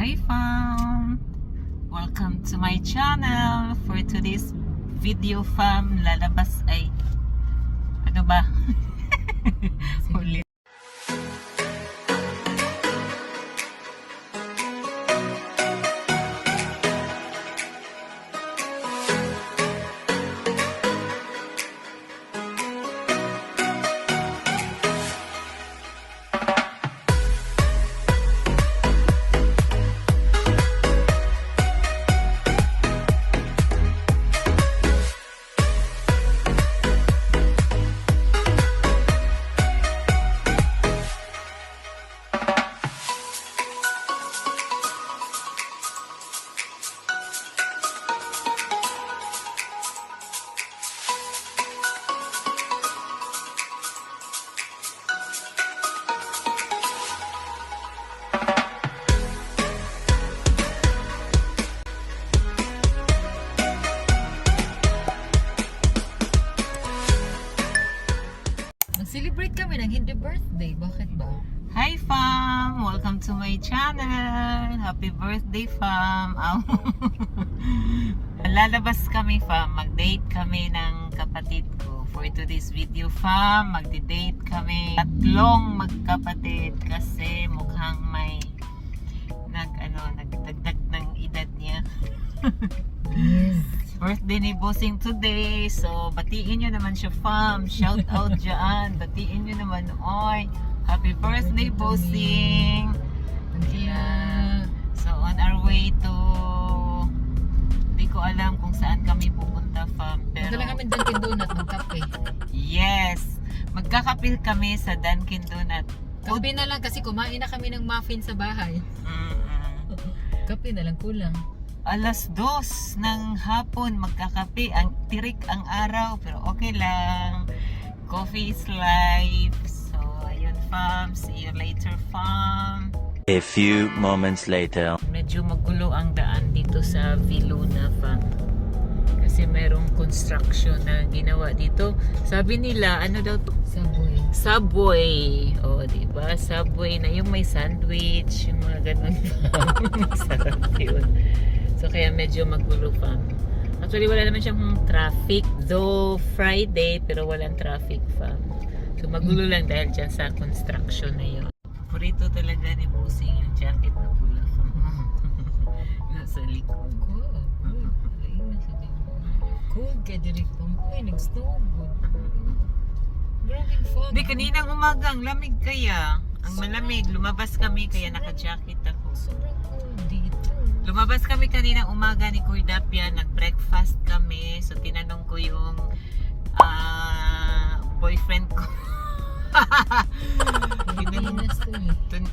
Hi fam! Welcome to my channel. For today's video fam, lalabas ay ano ba? Huli. Celebrate kami ng hindi birthday. Bakit ba? Hi fam! Welcome to my channel. Happy birthday fam! Lalabas kami fam. Mag-date kami ng kapatid ko. For today's video fam, magdi-date kami. Tatlong magkapatid kasi mukhang may nagdagdag ng edad niya. Yes. Birthday ni Bossing today. So, batiin nyo naman siya, fam. Shout out dyan. Batiin nyo naman. Oy, happy birthday, Bossing. Yeah. So, on our way to... Hindi ko alam kung saan kami pupunta, fam. Pero... Magdala kami Dunkin Donut magkape. Yes. Magkakapil kami sa Dunkin Donut. Kape na lang kasi kumain na kami ng muffin sa bahay. Kape na lang kulang. Alas 2 ng hapon magkakape, ang tirik ang araw, pero okay lang. Coffee is life. So ayun fam, see you later fam. A few moments later. Medyo magulo ang daan dito sa Viluna fam, kasi merong construction na ginawa dito. Sabi nila ano daw to? Subway. O diba, Subway na yung may sandwich, yung mga ganun fam. Masarap yun. So kaya medyo magulo fam. Actually wala naman siyang traffic, though Friday, pero walang traffic fam. So magulo lang dahil dyan sa construction na yun. Paborito talaga ni Bossing yung jacket na pula fam. Nasa likod. Cold ka direct pa mo. Ay, nag-snowboard. Grabe fog. Di, kaninang umagang lamig kaya. Ang malamig, lumabas kami kaya naka-jacket ako. Sobrang cold dito. Lumabas kami kaninang umaga ni Cordapia, nag-breakfast kami. So tinanong ko yung boyfriend ko.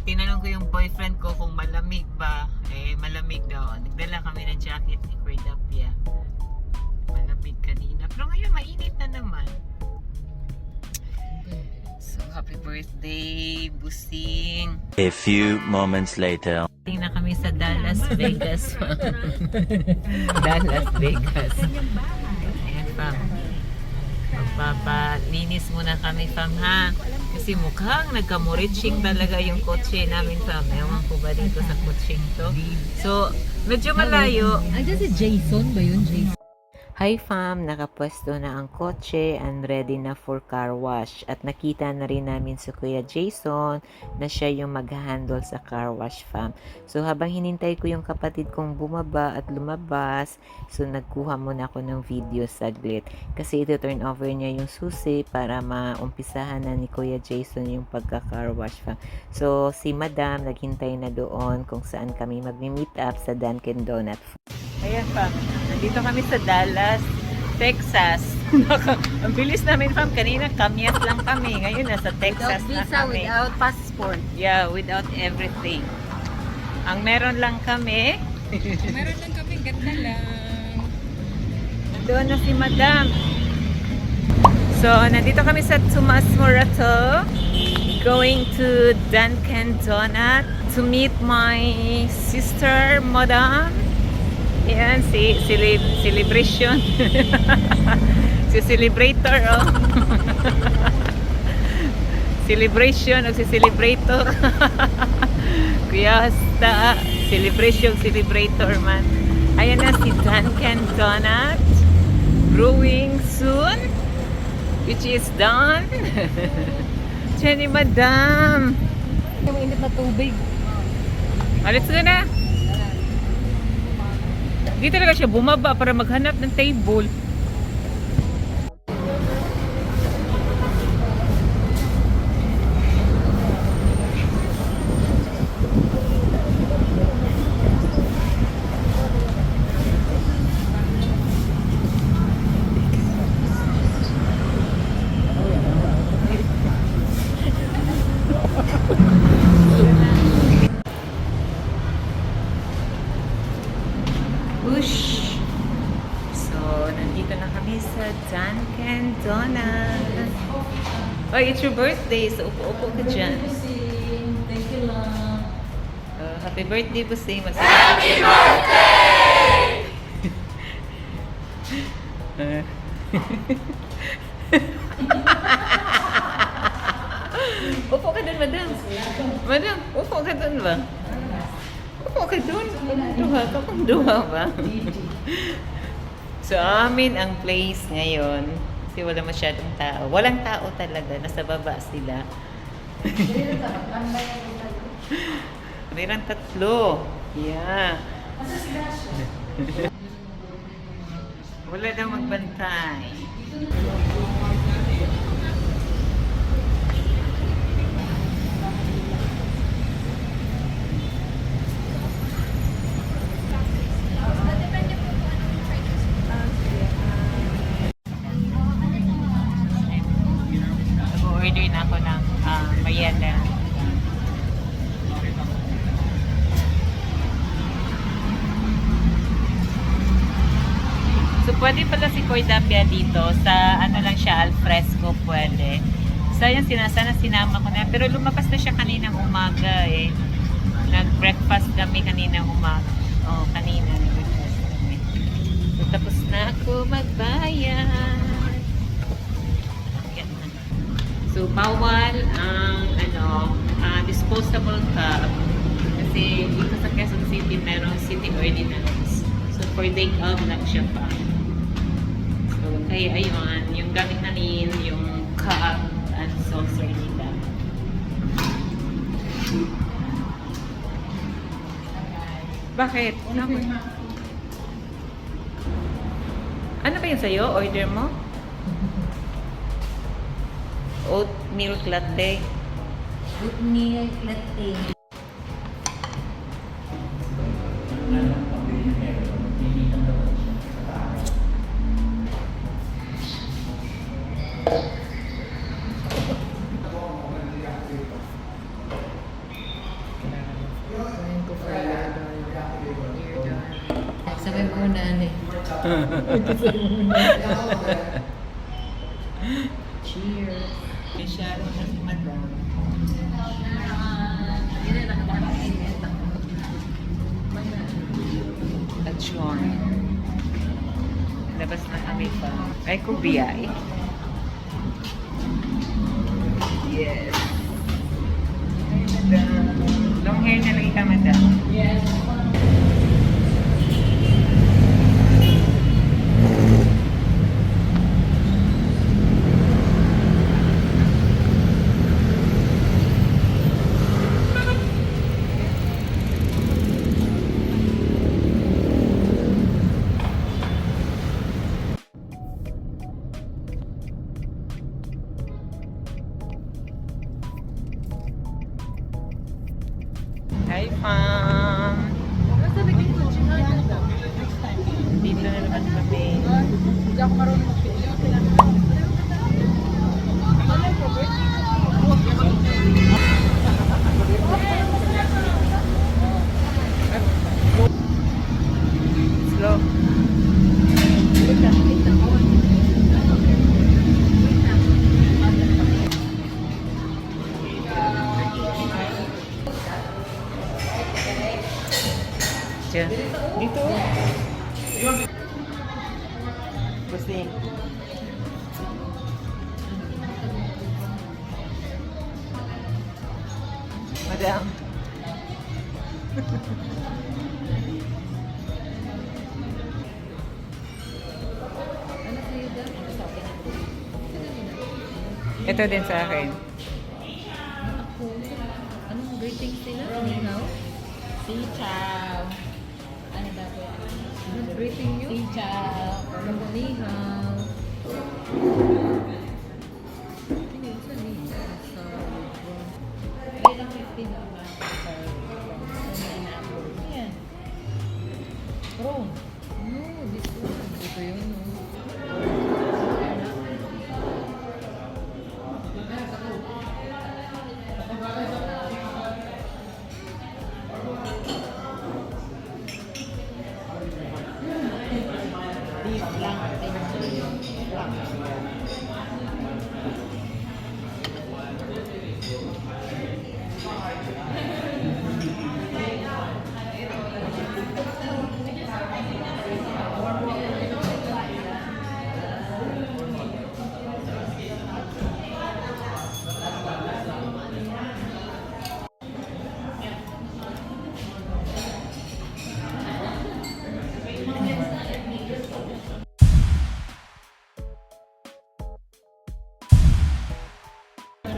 Tinanong ko yung boyfriend ko kung malamig ba. Eh, malamig daw. Nagdala kami ng jacket ni Cordapia. Malamig kanina. Pero ngayon, mainit na naman. So, happy birthday, Bossing. A few moments later. Tingnan kami sa Dallas, Vegas. Dallas, Vegas. Ayan, fam. Magpapalinis muna kami, fam, ha? Kasi mukhang nagkamuritsing talaga yung kotse namin, fam. Ewan ko ba dito sa kotseng to? So, medyo malayo. Andiyan si Jason ba yun? Jason? Hi fam, nakapwesto na ang kotse and ready na for car wash. At nakita na rin namin si Kuya Jason na siya yung mag-handle sa car wash fam. So habang hinintay ko yung kapatid kong bumaba at lumabas, so nagkuha muna ako ng video saglit. Kasi ito turn over niya yung susi para maumpisahan na ni Kuya Jason yung pagka-car wash fam. So si Madam naghintay na doon kung saan kami mag-meet up sa Dunkin Donut. Ayan fam, nandito kami sa Dallas, Texas. Ang bilis namin fam, kanina kamyas lang kami. Ngayon nasa Texas Without visa, na kami. without passport. Yeah, without everything. Ang meron lang kami, Meron lang kami, ganda lang. doon na si Madam. So, nandito kami sa Tomas Morato, going to Dunkin Donut to meet my sister, Madam. Yan, celebration. Si celebrator, oh. Celebration, si celebrator. Kuya, hasta Celebration, celebrator man. Ayan na si Dunkin Donut. Brewing soon. Which is done. Jenny Madam. Yung init na tubig. Alis na. Hindi talaga siya bumaba para maghanap ng table. Push! So, nandito na kami sa Dunkin Donuts. Oh, it's your birthday, so upo-upo ka dyan. Thank you lang. Happy birthday, Busay. Happy birthday! Upo ka dun, madam. Madam, upo ka dun ba? Upo ka dun. Duha ka pang duha ba? So, amin ang place ngayon. Kasi wala masyadong tao. Walang tao talaga. Nasa baba sila. Mayroon tatlo. Yeah. Wala daw magbantay. Nag-order na ako ng merienda. So, pwede pala si Cordapia dito sa ano lang siya, alfresco pwede. Sayang sana sinama ko na. Pero lumabas na siya kaninang umaga eh. Nag-breakfast kami kaninang umaga. Oh, kanina nag-breakfast kami. So, tapos na ako magbayad. Yan na. So, bawal ang disposable cup. Kasi dito sa Quezon City, merong city ordinance. So, for take out lang siya pa. So, kaya ayun, yung gamit namin, yung cup and saucer nila. Bakit? Ano ba yun sa'yo? Order mo? Oat milk latte. Oatmeal latte. Sabay mo na ano eh. Cheers. Masyado na si Madam. Lechon. Labas na kami pa. Ay, kubiyay. Yes. Ay, Madam. Long hair na lang ka, Madam. Yes. Hi, Pam! Dito na naman kami. Hindi ako marunong mag-video. Let's go. Diyan. Dito. Pusing. Madam. Ano sa'yo dyan? Ako sa akin. Ito din sa akin. Ako. Anong greeting sila? Ni hao? Si Chow. Ano daw po yan? Anong greeting nyo? Si Chow. Anong po ni hao? Ano yun sa ni hao? Sa ay lang 15 na ba? Yan. Prawn. No, this one. Ito yun, no? Beef lang.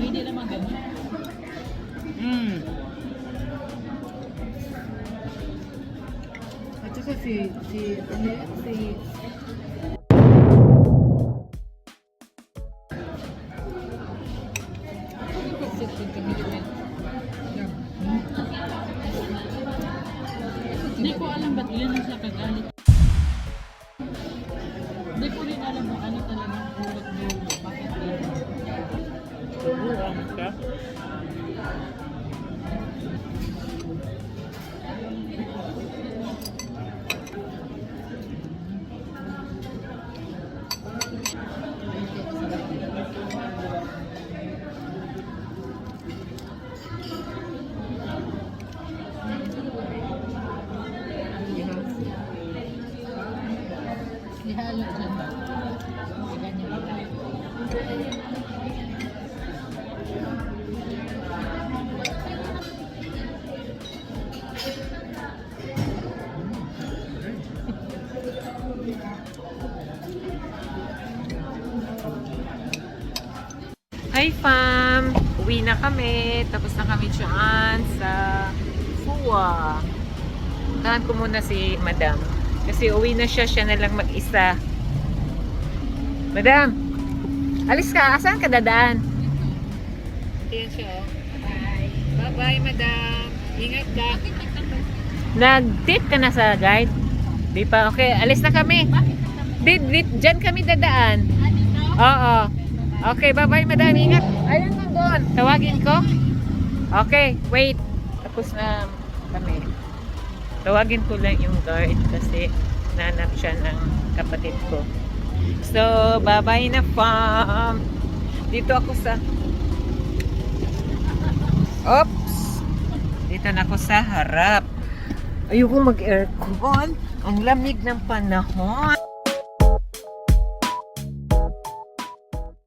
Hindi naman ganun. At saka ano yun? Hindi ko alam ba't ilan ang siya kagalit. Hindi ko rin alam kung ano talaga ang ulot dulo. Bakit ilan? Ihalo dyan ba? Ganyan lang. Hi fam! Uwi na kami. Tapos na kami dyan sa Fua. Tahan ko muna si Madam. Kasi uwi na siya. Siya na lang mag-isa. Madam! Alis ka. Saan ka dadaan? Ayan siya, oh. Bye-bye, Madam. Ingat ka. Nag-tip ka na sa guide? Di pa? Okay, alis na kami. Diyan kami dadaan. Oo. Okay, bye-bye, Madam. Ingat. Ayun na doon. Tawagin ko? Okay, wait. Tapos na kami. Tawagin ko lang yung guard kasi nanap siya ng kapatid ko. So, bye-bye na fam. Dito ako sa... Oops! Dito na ako sa harap. Ayoko mag-aircon. Ang lamig ng panahon.